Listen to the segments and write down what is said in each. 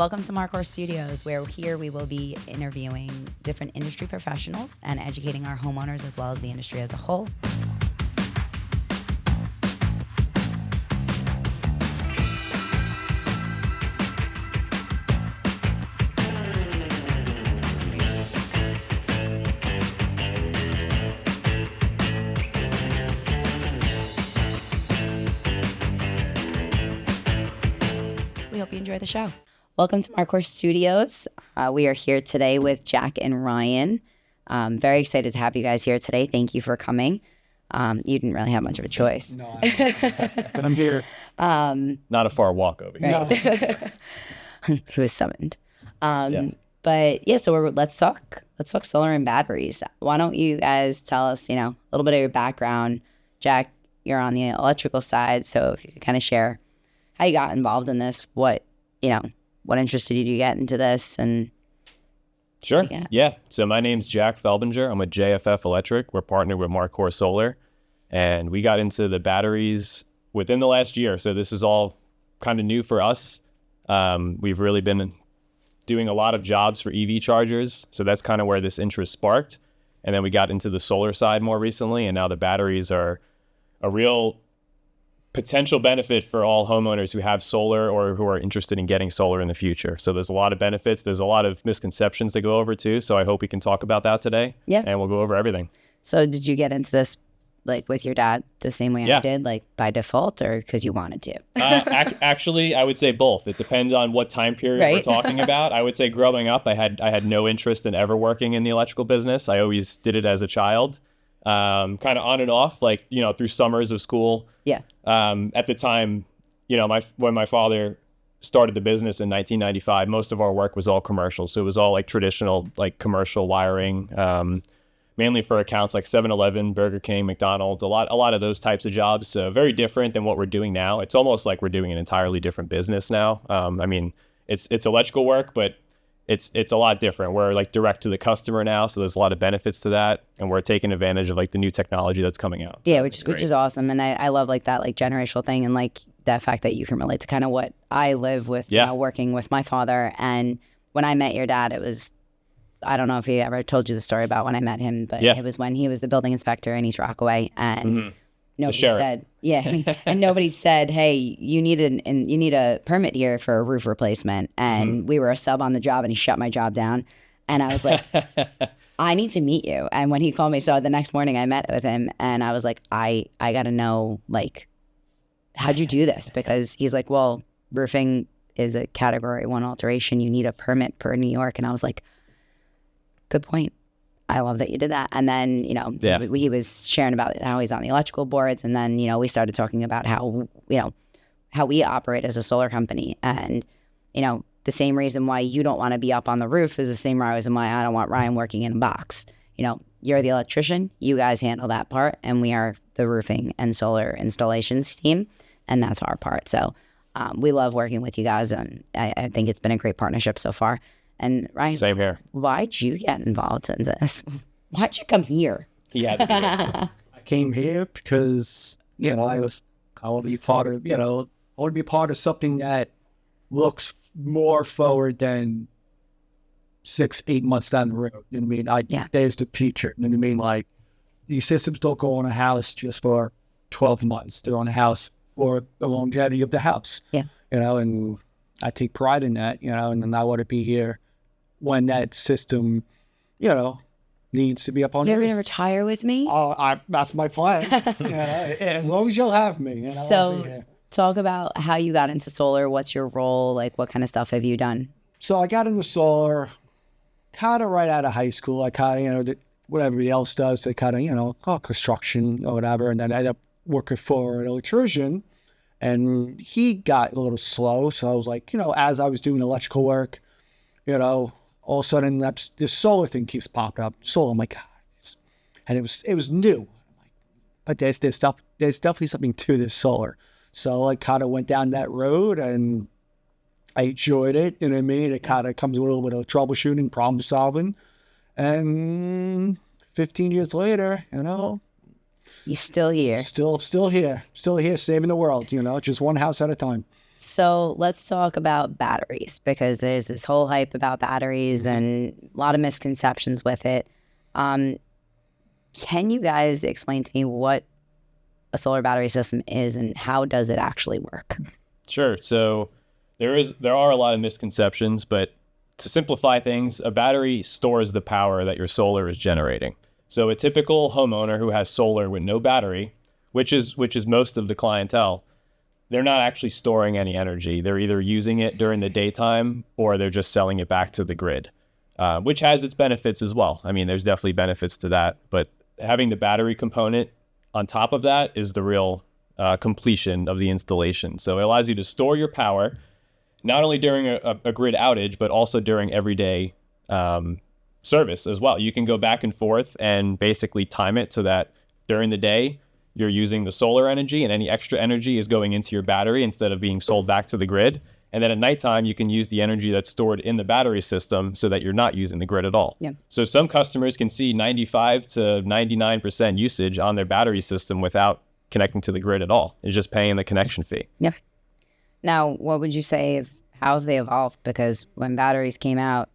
Welcome to Marcor Studios, where here we will be interviewing different industry professionals and educating our homeowners as well as the industry as a whole. We hope you enjoy the show. Welcome to Marcor Studios. We are here today with Jack and Ryan. Very excited to have you guys here today. Thank you for coming. You didn't really have much of a choice. No, but I'm here. Not a far walk over here. Right. He was summoned. But yeah, so let's talk solar and batteries. Why don't you guys tell us, a little bit of your background. Jack, you're on the electrical side, so if you could kind of share how you got involved in this, what interested you to get into this, and Sure. Yeah. So my name's Jack Felbinger. I'm with JFF Electric. We're partnered with Marcor Solar, and we got into the batteries within the last year. So this is all kind of new for us. We've really been doing a lot of jobs for EV chargers. So that's kind of where this interest sparked. And then we got into the solar side more recently, and now the batteries are a real potential benefit for all homeowners who have solar or who are interested in getting solar in the future. So there's a lot of benefits. There's a lot of misconceptions to go over too. So I hope we can talk about that today. Yeah. And we'll go over everything. So did you get into this like with your dad the same way I did, like by default, or because you wanted to? Actually, I would say both. It depends on what time period we're talking about. I would say growing up, I had no interest in ever working in the electrical business. I always did it as a child. Kind of on and off, like, through summers of school. Yeah. At the time, when my father started the business in 1995, most of our work was all commercial. So it was all like traditional, like commercial wiring, mainly for accounts like 7-Eleven, Burger King, McDonald's, a lot of those types of jobs. So very different than what we're doing now. It's almost like we're doing an entirely different business now. It's electrical work, but it's a lot different. We're like direct to the customer now, so there's a lot of benefits to that, and we're taking advantage of like the new technology that's coming out. Yeah, which is awesome, and I love like that like generational thing, and like that fact that you can relate to kind of what I live with now, working with my father. And when I met your dad, it was, I don't know if he ever told you the story about when I met him, but it was when he was the building inspector in East Rockaway, and nobody said, and nobody said, hey, you need a permit here for a roof replacement. And we were a sub on the job, and he shut my job down. And I was like, I need to meet you. And when he called me, so the next morning I met with him, and I was like, I got to know, like, how'd you do this? Because he's like, well, roofing is a Category 1 alteration. You need a permit per New York. And I was like, good point. I love that you did that. And then, he was sharing about how he's on the electrical boards. And then, we started talking about how we operate as a solar company. And, the same reason why you don't want to be up on the roof is the same reason why I don't want Ryan working in a box. You're the electrician. You guys handle that part. And we are the roofing and solar installations team. And that's our part. So we love working with you guys. And I think it's been a great partnership so far. And Ryan, same here. Why'd you get involved in this? Why'd you come here? Yeah, I came here because I want to be part of I want to be part of something that looks more forward than 6-8 months down the road. You know what I mean? There's the future. You know what I mean? Like, these systems don't go on a house just for 12 months. They're on a house for the longevity of the house. Yeah. And I take pride in that. And then I want to be here when that system, needs to be up on. You're going to retire with me? Oh, that's my plan. As long as you'll have me. So talk about how you got into solar. What's your role? Like, what kind of stuff have you done? So I got into solar kind of right out of high school. I kind of, did what everybody else does. They kind of, construction or whatever. And then I ended up working for an electrician. And he got a little slow. So I was like, as I was doing electrical work, all of a sudden this solar thing keeps popping up. Solar, I'm like, God. And it was new. But there's definitely something to this solar. So I kind of went down that road, and I enjoyed it. You know what I mean? It kind of comes with a little bit of troubleshooting, problem solving. And 15 years later, you're still here. Still here, saving the world, just one house at a time. So let's talk about batteries, because there's this whole hype about batteries and a lot of misconceptions with it. Can you guys explain to me what a solar battery system is and how does it actually work? Sure. So there are a lot of misconceptions, but to simplify things, a battery stores the power that your solar is generating. So a typical homeowner who has solar with no battery, which is most of the clientele, they're not actually storing any energy. They're either using it during the daytime or they're just selling it back to the grid, which has its benefits as well. I mean, there's definitely benefits to that, but having the battery component on top of that is the real completion of the installation. So it allows you to store your power, not only during a grid outage, but also during everyday service as well. You can go back and forth and basically time it so that during the day, you're using the solar energy and any extra energy is going into your battery instead of being sold back to the grid. And then at nighttime, you can use the energy that's stored in the battery system so that you're not using the grid at all. Yeah. So some customers can see 95 to 99% usage on their battery system without connecting to the grid at all. It's just paying the connection fee. Yeah. Now, what would you say how have they evolved? Because when batteries came out,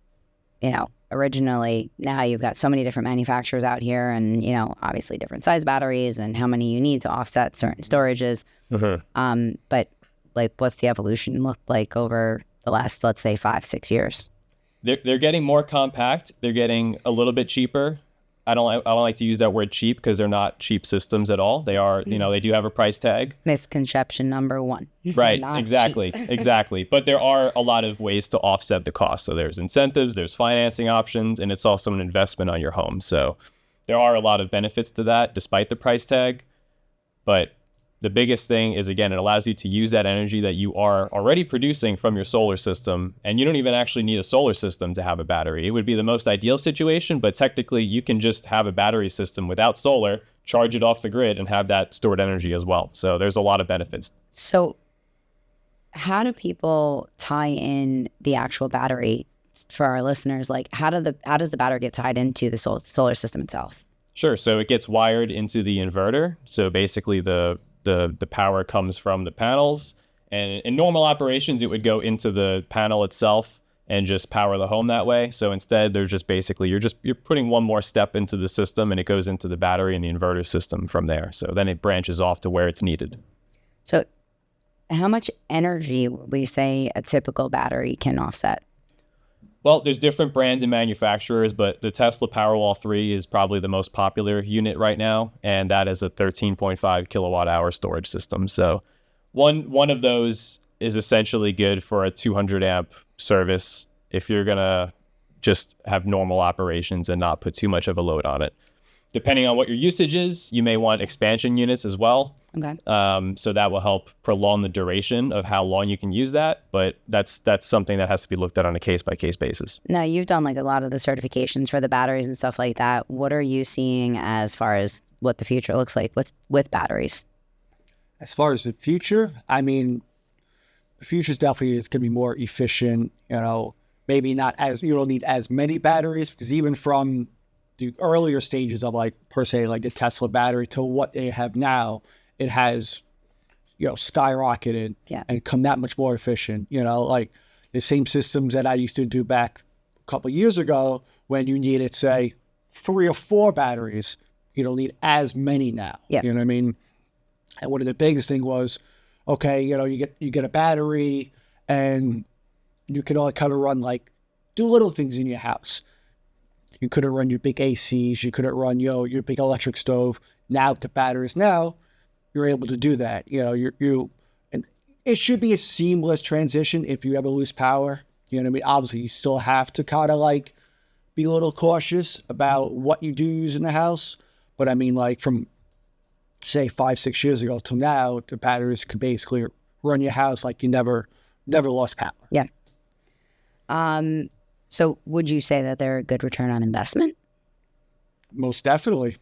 originally, now you've got so many different manufacturers out here and, obviously different size batteries and how many you need to offset certain storages. Mm-hmm. But what's the evolution look like over the last, let's say, 5-6 years? They're getting more compact. They're getting a little bit cheaper. I don't like to use that word cheap because they're not cheap systems at all. They are, they do have a price tag. Misconception number one. Right. Exactly. But there are a lot of ways to offset the cost. So there's incentives, there's financing options, and it's also an investment on your home. So there are a lot of benefits to that despite the price tag. But the biggest thing is, again, it allows you to use that energy that you are already producing from your solar system. And you don't even actually need a solar system to have a battery. It would be the most ideal situation, but technically you can just have a battery system without solar, charge it off the grid, and have that stored energy as well. So there's a lot of benefits. So how do people tie in the actual battery for our listeners? Like, how does the battery get tied into the solar system itself? Sure. So it gets wired into the inverter. So basically the power comes from the panels, and in normal operations, it would go into the panel itself and just power the home that way. So instead, there's just basically, you're putting one more step into the system and it goes into the battery and the inverter system from there. So then it branches off to where it's needed. So how much energy would we say a typical battery can offset? Well, there's different brands and manufacturers, but the Tesla Powerwall 3 is probably the most popular unit right now, and that is a 13.5 kilowatt hour storage system. So one of those is essentially good for a 200 amp service if you're going to just have normal operations and not put too much of a load on it. Depending on what your usage is, you may want expansion units as well. Okay. So that will help prolong the duration of how long you can use that. But that's something that has to be looked at on a case-by-case basis. Now, you've done a lot of the certifications for the batteries and stuff like that. What are you seeing as far as what the future looks like with batteries? As far as the future, I mean, the future is definitely going to be more efficient. Maybe not you don't need as many batteries, because even from the earlier stages of per se the Tesla battery to what they have now, it has skyrocketed and come that much more efficient. The same systems that I used to do back a couple of years ago, when you needed, say, 3 or 4 batteries, you don't need as many now. Yeah. You know what I mean? And one of the biggest thing was, okay, you get a battery and you can only kind of run do little things in your house. You couldn't run your big ACs. You couldn't run, your big electric stove. Now with the batteries, you're able to do that. And it should be a seamless transition if you ever lose power. You know what I mean? Obviously, you still have to kind of be a little cautious about what you do use in the house. But I mean, from say 5-6 years ago till now, the batteries could basically run your house like you never lost power. Yeah. So would you say that they're a good return on investment? Most definitely.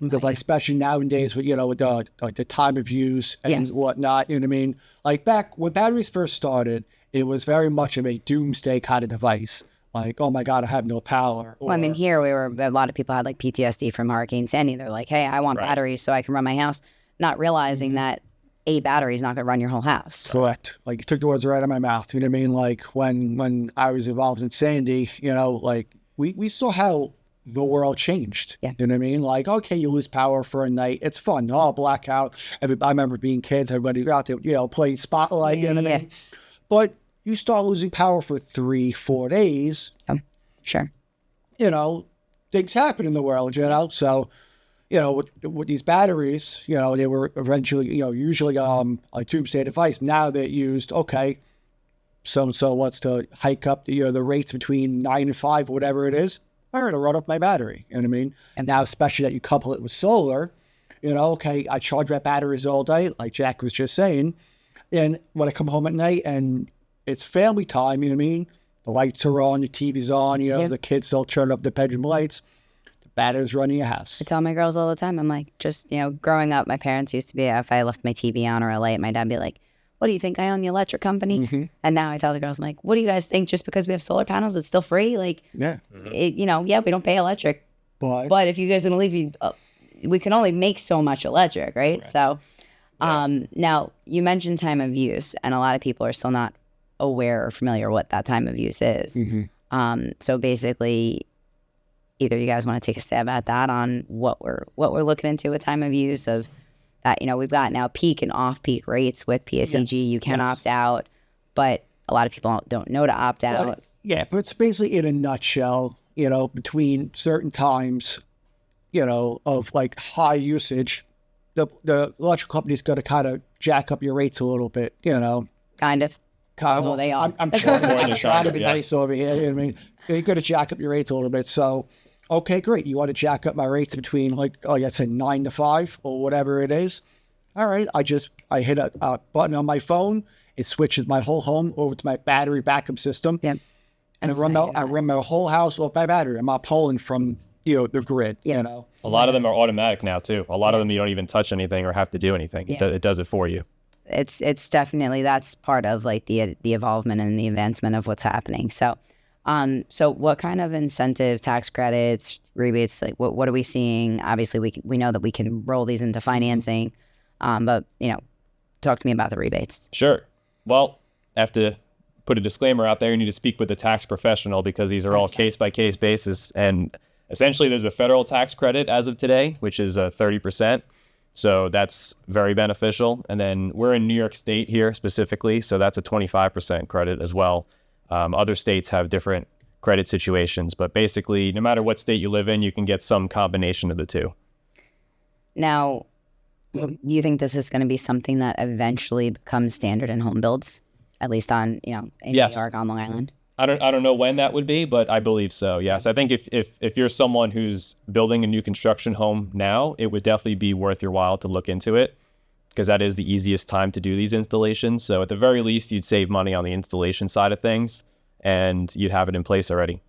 Because especially nowadays with with the time of use and whatnot, you know what I mean? Back when batteries first started, it was very much of a doomsday kind of device. Oh my God, I have no power. Well, I mean, here a lot of people had PTSD from Hurricane Sandy. They're like, hey, I want batteries so I can run my house, not realizing that a battery is not going to run your whole house. Correct. Like, you took the words right out of my mouth. You know what I mean? Like, when I was involved in Sandy, you know, like, we saw how the world changed. Yeah. You know what I mean? Like, okay, you lose power for a night. It's fun. Oh, blackout. I remember being kids, everybody out there, you know, playing Spotlight. You know what I mean? But you start losing power for 3-4 days. Sure. You know, things happen in the world, you know? So, you know, with these batteries, you know, they were eventually, you know, usually a doomsday device. Now they're used, okay, so wants to hike up the, you know, the rates between 9 and 5, whatever it is. I'm going to run off my battery. You know what I mean? And now, especially that you couple it with solar, you know, okay, I charge my batteries all day, like Jack was just saying. And when I come home at night and it's family time, you know what I mean? The lights are on, the TV's on, you know, the kids don't turn up the bedroom lights. Batteries running your house. I tell my girls all the time, I'm like, just, you know, growing up, my parents used to be, if I left my TV on or a light, my dad would be like, what do you think? I own the electric company? And now I tell the girls, I'm like, what do you guys think? Just because we have solar panels, it's still free? Like, you know, we don't pay electric. But if you guys are going to leave, we can only make so much electric, right? So now you mentioned time of use, and a lot of people are still not aware or familiar what that time of use is. So basically, either you guys want to take a stab at that on what we're looking into with time of use of that. You know, we've got now peak and off peak rates with PSEG. You can opt out, but a lot of people don't know to opt out. Yeah, but it's basically in a nutshell, you know, between certain times, you know, of like high usage, the electric company's got to kind of jack up your rates a little bit, you know. Kind of. Well, they are. I'm trying to be nice over here. You know what I mean? You got to jack up your rates a little bit. So, okay, great. You want to jack up my rates between, like I said, 9 to 5 or whatever it is. All right. I hit a button on my phone. It switches my whole home over to my battery backup system. Yep. And I run my whole house off my battery. I'm not pulling from, you know, the grid, you know. A lot of them are automatic now, too. A lot of them you don't even touch anything or have to do anything. It does it for you. It's definitely, that's part of like the evolvement and the advancement of what's happening. So, so what kind of incentive, tax credits, rebates, like what are we seeing? Obviously, we know that we can roll these into financing, but you know, talk to me about the rebates. Sure. Well, I have to put a disclaimer out there. You need to speak with a tax professional because these are all case by case basis. And essentially, there's a federal tax credit as of today, which is 30%. So that's very beneficial. And then we're in New York State here specifically, so that's a 25% credit as well. Other states have different credit situations, but basically, no matter what state you live in, you can get some combination of the two. Now, do you think this is going to be something that eventually becomes standard in home builds, at least on, you know, in New York, on Long Island? I don't know when that would be, but I believe so. Yes, I think if you're someone who's building a new construction home now, it would definitely be worth your while to look into it because that is the easiest time to do these installations. So at the very least, you'd save money on the installation side of things, and you'd have it in place already.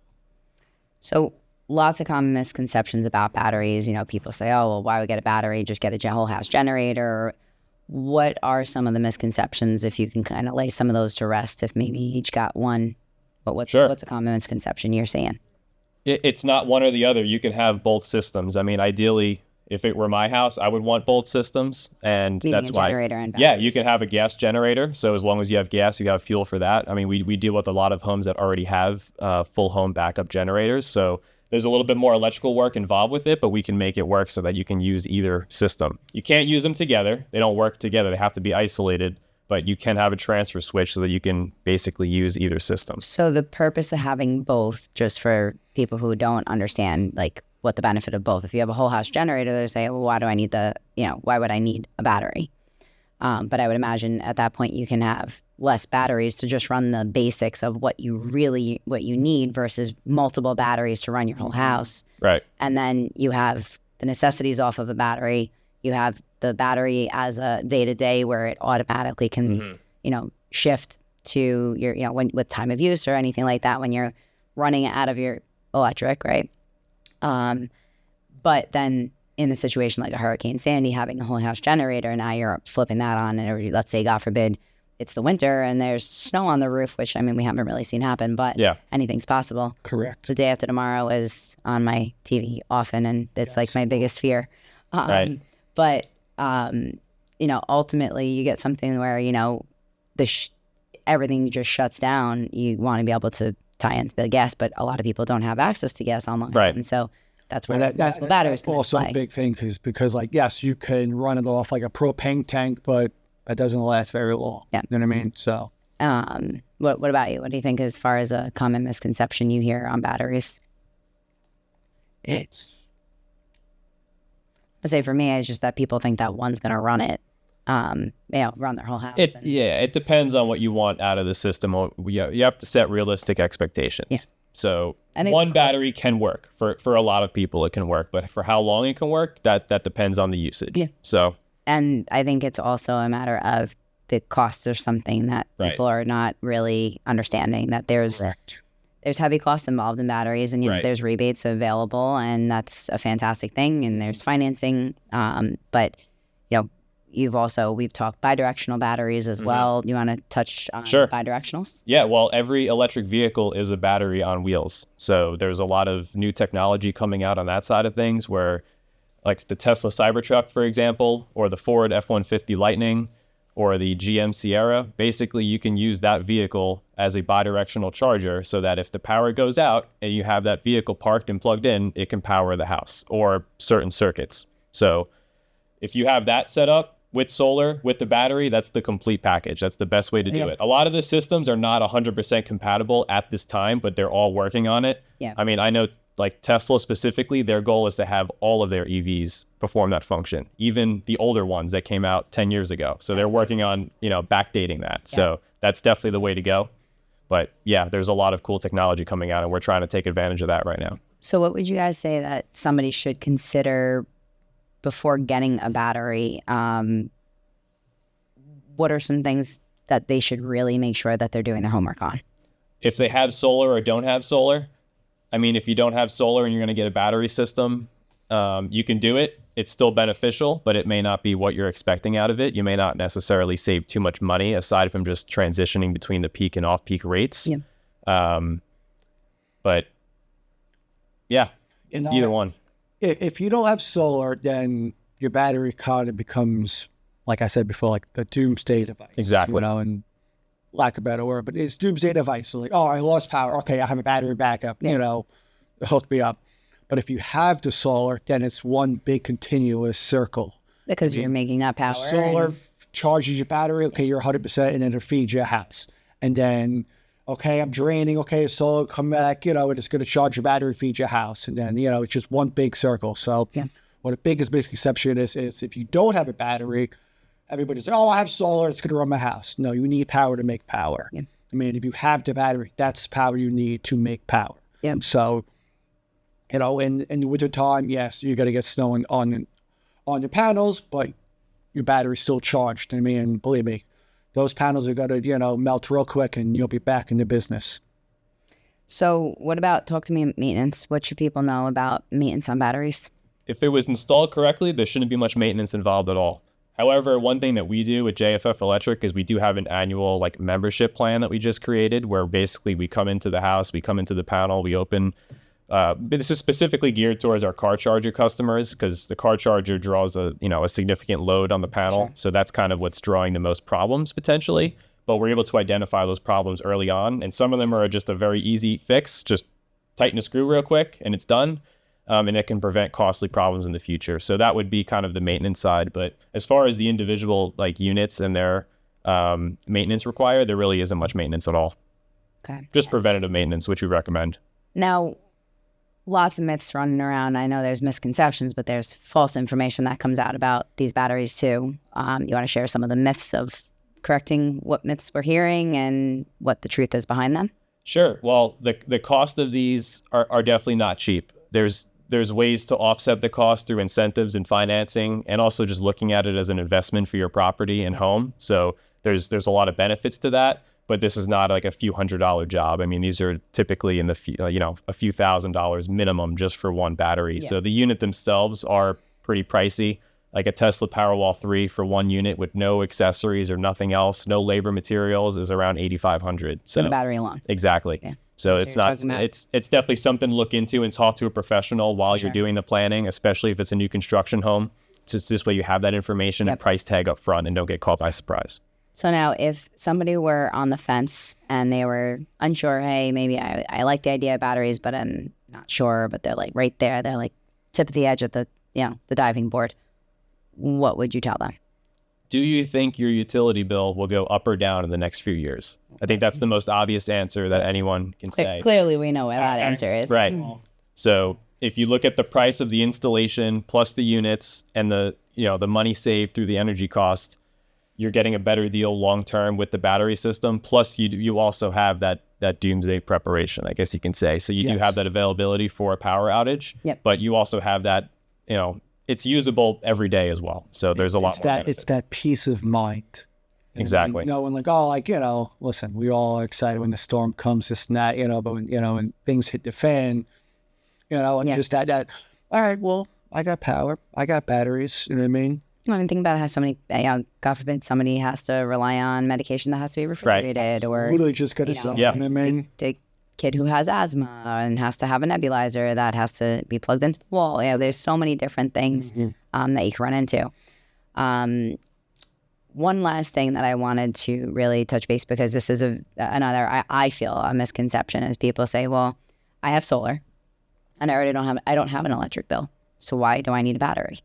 So lots of common misconceptions about batteries. You know, people say, "Oh, well, why would we get a battery? Just get a whole house generator." What are some of the misconceptions, if you can kind of lay some of those to rest? If maybe each got one. But what's a common misconception you're saying? It's not one or the other. You can have both systems. I mean, ideally, if it were my house, I would want both systems, and that's why. Generator and batteries. Yeah, you can have a gas generator. So as long as you have gas, you have fuel for that. I mean, we deal with a lot of homes that already have full home backup generators. So there's a little bit more electrical work involved with it, but we can make it work so that you can use either system. You can't use them together. They don't work together. They have to be isolated. But you can have a transfer switch so that you can basically use either system. So the purpose of having both, just for people who don't understand, like what the benefit of both. If you have a whole house generator, they say, well, why do I need why would I need a battery? But I would imagine at that point you can have less batteries to just run the basics of what you need versus multiple batteries to run your whole house. Right. And then you have the necessities off of a battery. You have the battery as a day-to-day where it automatically can, you know, shift to your, you know, with time of use or anything like that when you're running out of your electric, right? But then in a situation like a Hurricane Sandy, having a whole house generator, now you're flipping that on, and let's say, God forbid, it's the winter and there's snow on the roof, which, I mean, we haven't really seen happen, but anything's possible. Correct. The day after tomorrow is on my TV often, and it's like my biggest fear. Right. But ultimately you get something where, everything just shuts down. You want to be able to tie into the gas, but a lot of people don't have access to gas online. Right. And so that's where that's batteries come also a big thing because yes, you can run it off like a propane tank, but that doesn't last very long. Yeah. You know what I mean? So, what about you? What do you think as far as a common misconception you hear on batteries? I say for me, it's just that people think that one's going to run it, run their whole house. It depends on what you want out of the system. You have to set realistic expectations. Yeah. So one battery can work for a lot of people. It can work, but for how long it can work, that depends on the usage. Yeah. So, and I think it's also a matter of the costs are something that people are not really understanding, that there's heavy costs involved in batteries, and yes, there's rebates available, and that's a fantastic thing, and there's financing. But we've talked bidirectional batteries as well. You want to touch on bidirectionals? Yeah, well, every electric vehicle is a battery on wheels. So there's a lot of new technology coming out on that side of things, where like the Tesla Cybertruck, for example, or the Ford F-150 Lightning, or the GM Sierra, basically you can use that vehicle as a bidirectional charger so that if the power goes out and you have that vehicle parked and plugged in, it can power the house or certain circuits. So if you have that set up with solar, with the battery, that's the complete package. That's the best way to do it. A lot of the systems are not 100% compatible at this time, but they're all working on it. Yeah. I mean, I know like Tesla specifically, their goal is to have all of their EVs perform that function, even the older ones that came out 10 years ago. So they're working on, backdating that. Yeah. So that's definitely the way to go. But yeah, there's a lot of cool technology coming out, and we're trying to take advantage of that right now. So what would you guys say that somebody should consider before getting a battery? What are some things that they should really make sure that they're doing their homework on? If they have solar or don't have solar, I mean, if you don't have solar and you're going to get a battery system, you can do it. It's still beneficial, but it may not be what you're expecting out of it. You may not necessarily save too much money aside from just transitioning between the peak and off-peak rates. Yeah. But yeah, either one. If you don't have solar, then your battery kind of becomes, like I said before, like the doomsday device. Exactly. And lack of a better word, but it's doomsday device. So like, oh, I lost power. Okay, I have a battery backup, hook me up. But if you have the solar, then it's one big continuous circle. Because you're making that power. Solar charges your battery. Okay, you're 100%, and then it feeds your house. And then, okay, I'm draining. Okay, solar, come back. It's going to charge your battery, feed your house. And then, it's just one big circle. So what the biggest misconception is if you don't have a battery, everybody says, oh, I have solar, it's going to run my house. No, you need power to make power. Yeah. I mean, if you have the battery, that's the power you need to make power. Yeah. So, in the winter time, yes, you're going to get snow on your panels, but your battery's still charged. I mean, believe me, those panels are going to, melt real quick, and you'll be back in the business. So talk to me maintenance. What should people know about maintenance on batteries? If it was installed correctly, there shouldn't be much maintenance involved at all. However, one thing that we do with JFF Electric is we do have an annual membership plan that we just created, where basically we come into the house, we come into the panel, we open. This is specifically geared towards our car charger customers, because the car charger draws a significant load on the panel. Sure. So that's kind of what's drawing the most problems potentially. But we're able to identify those problems early on, and some of them are just a very easy fix. Just tighten a screw real quick, and it's done. And it can prevent costly problems in the future. So that would be kind of the maintenance side. But as far as the individual units and their maintenance required, there really isn't much maintenance at all. Okay. Just preventative maintenance, which we recommend. Now, lots of myths running around. I know there's misconceptions, but there's false information that comes out about these batteries too. You want to share some of the myths of correcting what myths we're hearing and what the truth is behind them? Sure. Well, the cost of these are definitely not cheap. There's ways to offset the cost through incentives and financing, and also just looking at it as an investment for your property and home. So there's a lot of benefits to that, but this is not like a few $100 job. I mean, these are typically in the a few $1,000s minimum just for one battery. Yeah. So the unit themselves are pretty pricey. Like a Tesla Powerwall 3 for one unit with no accessories or nothing else, no labor materials, is around $8,500. So for the battery alone. Exactly. Yeah. So it's definitely something to look into and talk to a professional while you're doing the planning, especially if it's a new construction home. just this way you have that information and price tag up front and don't get caught by surprise. So now if somebody were on the fence and they were unsure, hey, maybe I like the idea of batteries, but I'm not sure, but they're like right there, they're like tip of the edge at the diving board, what would you tell them? Do you think your utility bill will go up or down in the next few years? I think that's the most obvious answer that anyone can say. Clearly, we know what that answer is. Right. So if you look at the price of the installation plus the units and the money saved through the energy cost, you're getting a better deal long term with the battery system. Plus, you also have that doomsday preparation, I guess you can say. So you do have that availability for a power outage, but you also have that, it's usable every day as well. So there's a lot more benefits. It's that peace of mind. Exactly. When listen, we all are excited when the storm comes, this and that, but when things hit the fan, just that, all right, well, I got power, I got batteries, you know what I mean? I mean, think about how somebody, God forbid, somebody has to rely on medication that has to be refrigerated, or literally just got to sell. You know what I mean? The kid who has asthma and has to have a nebulizer that has to be plugged into the wall. There's so many different things that you can run into. One last thing that I wanted to really touch base, because this is another, I feel, a misconception, is people say, well, I have solar and I don't have an electric bill, so why do I need a battery?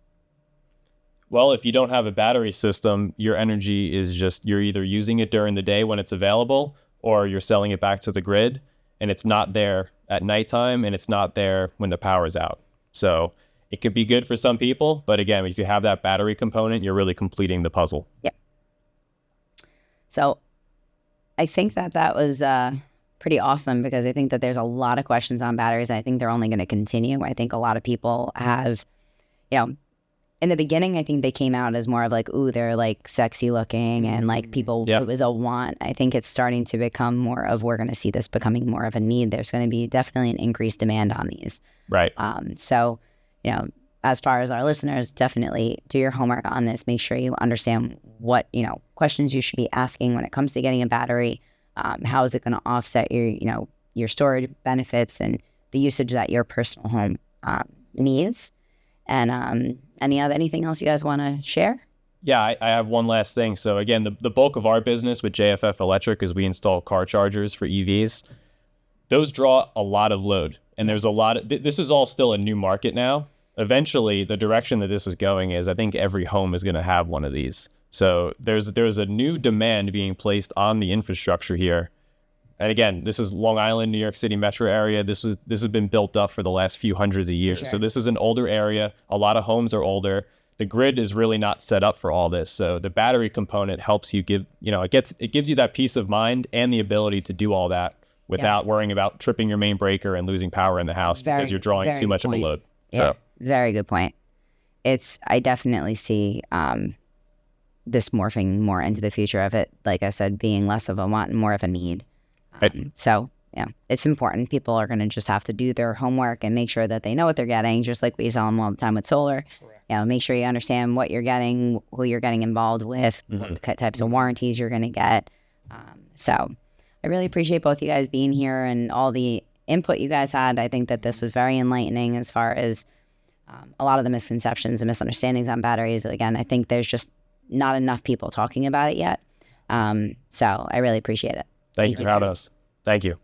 Well, if you don't have a battery system, your energy is just, you're either using it during the day when it's available, or you're selling it back to the grid, and it's not there at nighttime, and it's not there when the power is out. So it could be good for some people, but again, if you have that battery component, you're really completing the puzzle. Yep. So I think that was pretty awesome, because I think that there's a lot of questions on batteries, and I think they're only going to continue. I think a lot of people have, in the beginning, I think they came out as more of like, ooh, they're like sexy looking, and like people, it was a want. I think it's starting to become more of, we're going to see this becoming more of a need. There's going to be definitely an increased demand on these. Right. So, as far as our listeners, definitely do your homework on this. Make sure you understand what, questions you should be asking when it comes to getting a battery. How is it going to offset your storage benefits and the usage that your personal home needs? And anything else you guys want to share? Yeah, I have one last thing. So again, the bulk of our business with JFF Electric is we install car chargers for EVs. Those draw a lot of load, and there's a lot of, this is all still a new market now. Eventually, the direction that this is going is, I think every home is going to have one of these. So there's a new demand being placed on the infrastructure here. And again, this is Long Island, New York City metro area. This has been built up for the last few hundreds of years. Sure. So this is an older area. A lot of homes are older. The grid is really not set up for all this. So the battery component helps you it gives you that peace of mind and the ability to do all that without worrying about tripping your main breaker and losing power in the house because you're drawing too much of a load. Yeah, very good point. I definitely see this morphing more into the future of it, like I said, being less of a want and more of a need. So it's important. People are going to just have to do their homework and make sure that they know what they're getting, just like we tell them all the time with solar. Make sure you understand what you're getting, who you're getting involved with, what types of warranties you're going to get. So I really appreciate both you guys being here and all the input you guys had. I think that this was very enlightening as far as a lot of the misconceptions and misunderstandings on batteries. Again, I think there's just not enough people talking about it yet. So I really appreciate it. Thank you for having us. Thank you.